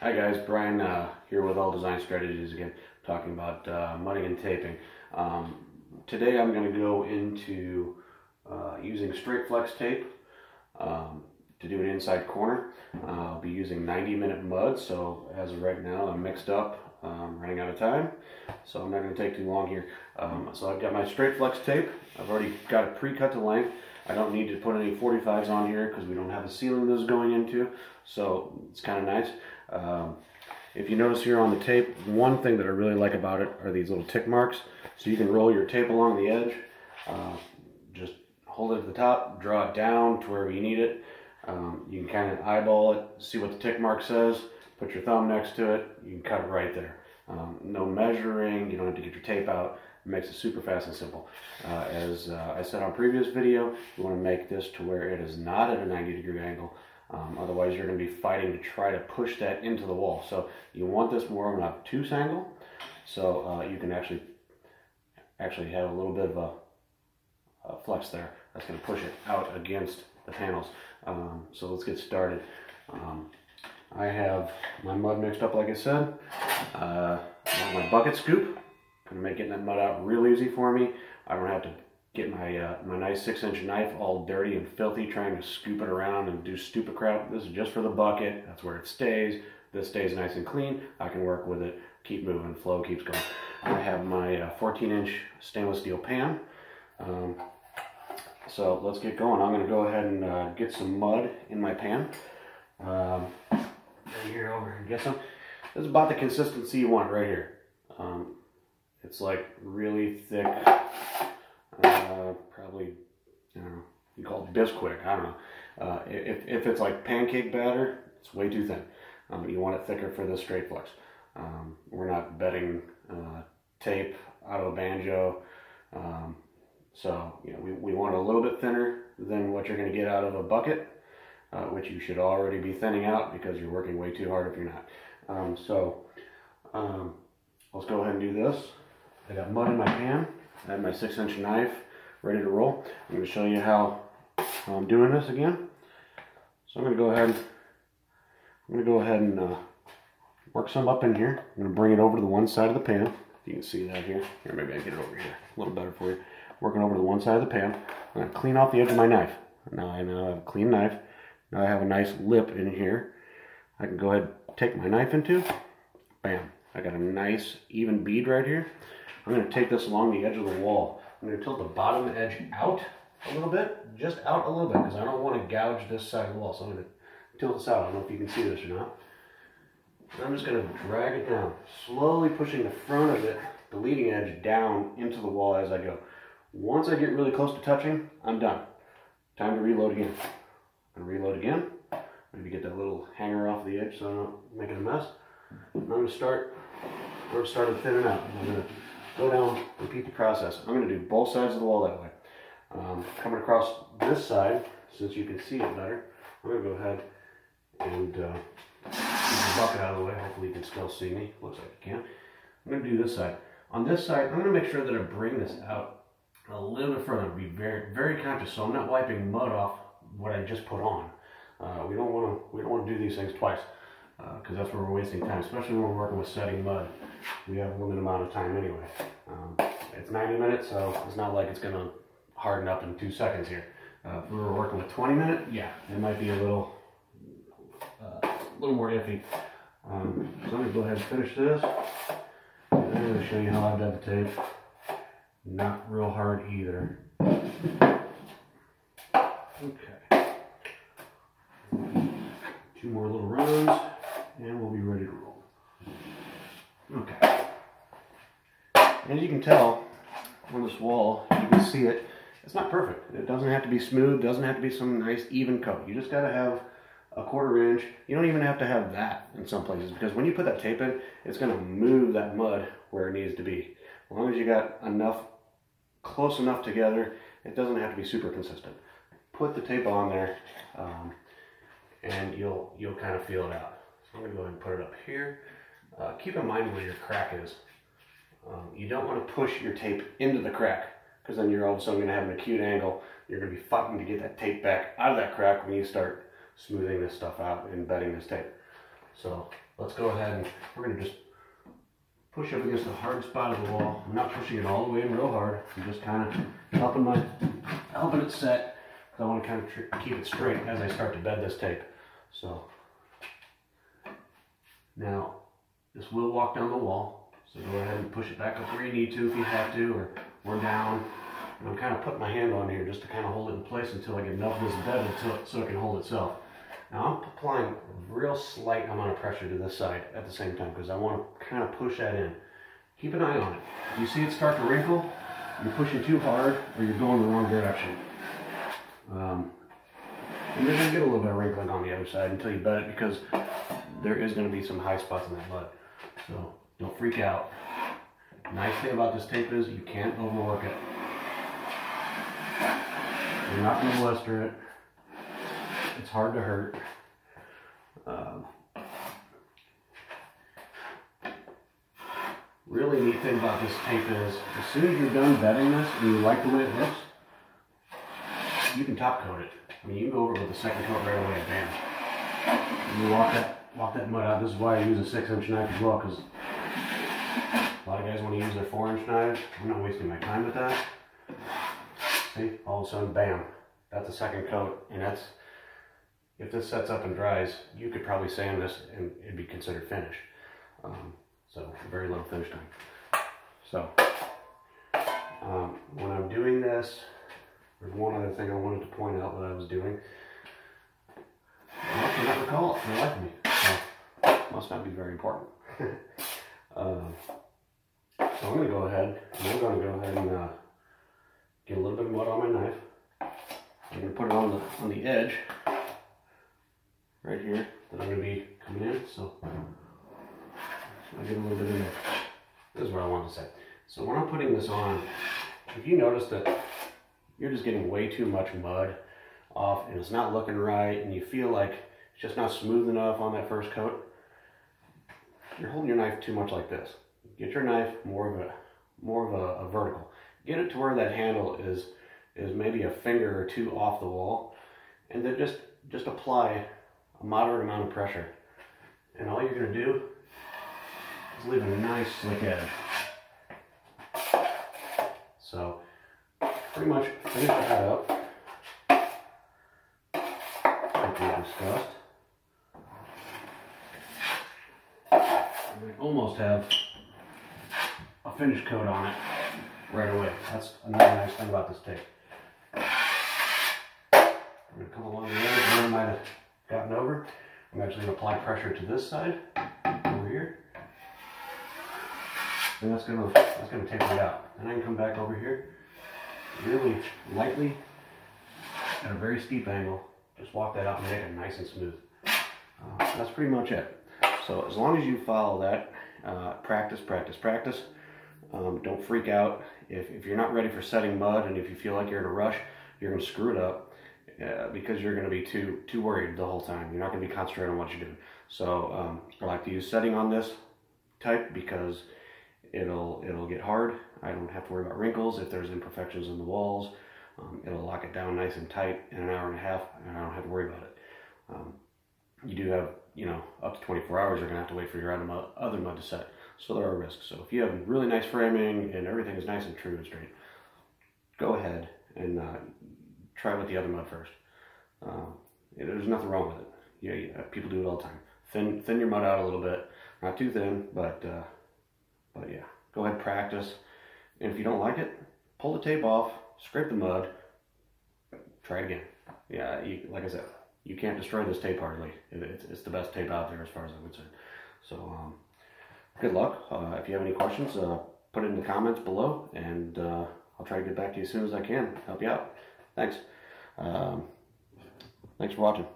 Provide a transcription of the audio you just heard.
Hi guys, Brian here with All Design Strategies again, talking about mudding and taping. Today I'm going to go into using straight flex tape to do an inside corner. I'll be using 90-minute mud, so as of right now I'm mixed up, running out of time, so I'm not going to take too long here. So I've got my straight flex tape. I've already got it pre-cut to length. I don't need to put any 45s on here because we don't have a ceiling this is going into, so it's kind of nice. If you notice here on the tape, one thing that I really like about it are these little tick marks. So you can roll your tape along the edge, just hold it at the top, draw it down to wherever you need it. You can kind of eyeball it, see what the tick mark says, put your thumb next to it, you can cut it right there. No measuring, you don't have to get your tape out. It makes it super fast and simple. As I said on previous video, you want to make this to where it is not at a 90-degree angle. Otherwise you're going to be fighting to try to push that into the wall. So you want this more of an obtuse angle, so you can actually have a little bit of a flex there. That's going to push it out against the panels. So let's get started. I have my mud mixed up like I said. I have my bucket scoop. Going to make getting that mud out real easy for me. I don't have to get my nice 6-inch knife all dirty and filthy trying to scoop it around and do stupid crap. This is just for the bucket. That's where it stays. This stays nice and clean. I can work with it, keep moving, flow keeps going. I have my 14-inch stainless steel pan. So let's get going. I'm going to go ahead and get some mud in my pan. Right here, over here, get some. This is about the consistency you want right here. It's like really thick. Probably, I don't know, you call it Bisquick, I don't know. If it's like pancake batter, it's way too thin. You want it thicker for this straight flex. We're not bedding tape out of a banjo. So, you know, we want it a little bit thinner than what you're going to get out of a bucket, which you should already be thinning out because you're working way too hard if you're not. Let's go ahead and do this. I got mud in my pan. I have my 6-inch knife ready to roll. I'm going to show you how I'm doing this again. So I'm going to go ahead and work some up in here. I'm going to bring it over to the one side of the pan. You can see that here. Here, maybe I can get it over here a little better for you. Working over to the one side of the pan. I'm going to clean off the edge of my knife. Now I have a clean knife. Now I have a nice lip in here. I can go ahead and take my knife into. Bam. I got a nice even bead right here. I'm going to take this along the edge of the wall. I'm going to tilt the bottom edge out a little bit, just out a little bit, because I don't want to gouge this side of the wall. So I'm going to tilt this out. I don't know if you can see this or not. And I'm just going to drag it down, slowly pushing the front of it, the leading edge, down into the wall as I go. Once I get really close to touching, I'm done. Time to reload again. I'm going to reload again. Maybe get that little hanger off the edge so I'm not making a mess. And I'm going to start where it started thinning out. I'm going to go down, repeat the process. I'm going to do both sides of the wall that way. Coming across this side, since you can see it better, I'm going to go ahead and get the bucket out of the way. Hopefully you can still see me. Looks like you can. I'm going to do this side. On this side, I'm going to make sure that I bring this out a little bit further. Be very, very conscious, so I'm not wiping mud off what I just put on. We don't want to do these things twice, because that's where we're wasting time, especially when we're working with setting mud. We have a limited amount of time anyway. It's 90 minutes, so it's not like it's going to harden up in 2 seconds here. If we were working with 20 minutes, yeah, it might be a little more iffy. So I'm going to go ahead and finish this. And I'm going to show you how I've done the tape. Not real hard either. Okay. 2 more little runs, and we'll be ready to roll. Okay. As you can tell on this wall, you can see it. It's not perfect. It doesn't have to be smooth. Doesn't have to be some nice even coat. You just got to have a 1/4 inch. You don't even have to have that in some places, because when you put that tape in, it's going to move that mud where it needs to be. As long as you got enough, close enough together, it doesn't have to be super consistent. Put the tape on there, and you'll kind of feel it out. So I'm going to go ahead and put it up here. Keep in mind where your crack is. You don't want to push your tape into the crack, because then you're all of a sudden going to have an acute angle. You're going to be fighting to get that tape back out of that crack when you start smoothing this stuff out and bedding this tape. So let's go ahead and we're going to just push up against the hard spot of the wall. I'm not pushing it all the way in real hard. I'm just kind of helping it set, because I want to kind of keep it straight as I start to bed this tape. So now this will walk down the wall. So go ahead and push it back up where you need to if you have to, or down. And I'm kind of putting my hand on here just to kind of hold it in place until I get enough of this bedded so it can hold itself. Now I'm applying a real slight amount of pressure to this side at the same time because I want to kind of push that in. Keep an eye on it. If you see it start to wrinkle, you're pushing too hard or you're going the wrong direction. And you're going to get a little bit of wrinkling on the other side until you bed it, because there is going to be some high spots in that mud. So don't freak out. The nice thing about this tape is you can't overwork it. You're not going to blister it. It's hard to hurt. Really neat thing about this tape is, as soon as you're done bedding this and you like the way it looks, you can top coat it. I mean, you can go over it with a second coat right away, bam. And you walk that mud out. This is why I use a 6-inch knife as well, because a lot of guys want to use their 4-inch knives. I'm not wasting my time with that. See, all of a sudden, bam, that's a second coat, and that's, if this sets up and dries, you could probably sand this and it'd be considered finished. So very little finish time. So when I'm doing this, there's one other thing I wanted to point out that I was doing. I cannot recall it for the life of me. So must not be very important. So I'm going to go ahead and get a little bit of mud on my knife. I'm going to put it on the edge right here that I'm going to be coming in. So I get a little bit in there. This is what I wanted to say. So when I'm putting this on, if you notice that you're just getting way too much mud off and it's not looking right and you feel like it's just not smooth enough on that first coat, you're holding your knife too much like this. Get your knife more of a vertical. Get it to where that handle is maybe a finger or two off the wall, and then just apply a moderate amount of pressure. And all you're going to do is leave a nice slick edge. So pretty much finish that up like we discussed. We almost have a finish coat on it right away. That's another nice thing about this tape. I'm going to come along the edge where I might have gotten over. I'm actually going to apply pressure to this side over here, and that's going to taper it out. And I can come back over here really lightly at a very steep angle. Just walk that out and make it nice and smooth. That's pretty much it. So as long as you follow that, practice. Don't freak out. If you're not ready for setting mud, and if you feel like you're in a rush, you're going to screw it up because you're going to be too worried the whole time. You're not going to be concentrating on what you're doing. So I like to use setting on this type because it'll get hard. I don't have to worry about wrinkles. If there's imperfections in the walls, it'll lock it down nice and tight in an hour and a half, and I don't have to worry about it. You do have, up to 24 hours you're going to have to wait for your other mud to set. So there are risks. So if you have really nice framing and everything is nice and true and straight, go ahead and try with the other mud first. There's nothing wrong with it. Yeah, people do it all the time. Thin your mud out a little bit. Not too thin, but yeah. Go ahead and practice. And if you don't like it, pull the tape off, scrape the mud, try it again. Yeah, like I said, you can't destroy this tape hardly. It's the best tape out there as far as I'm concerned. So good luck. If you have any questions, put it in the comments below, and I'll try to get back to you as soon as I can. Help you out. Thanks. Thanks for watching.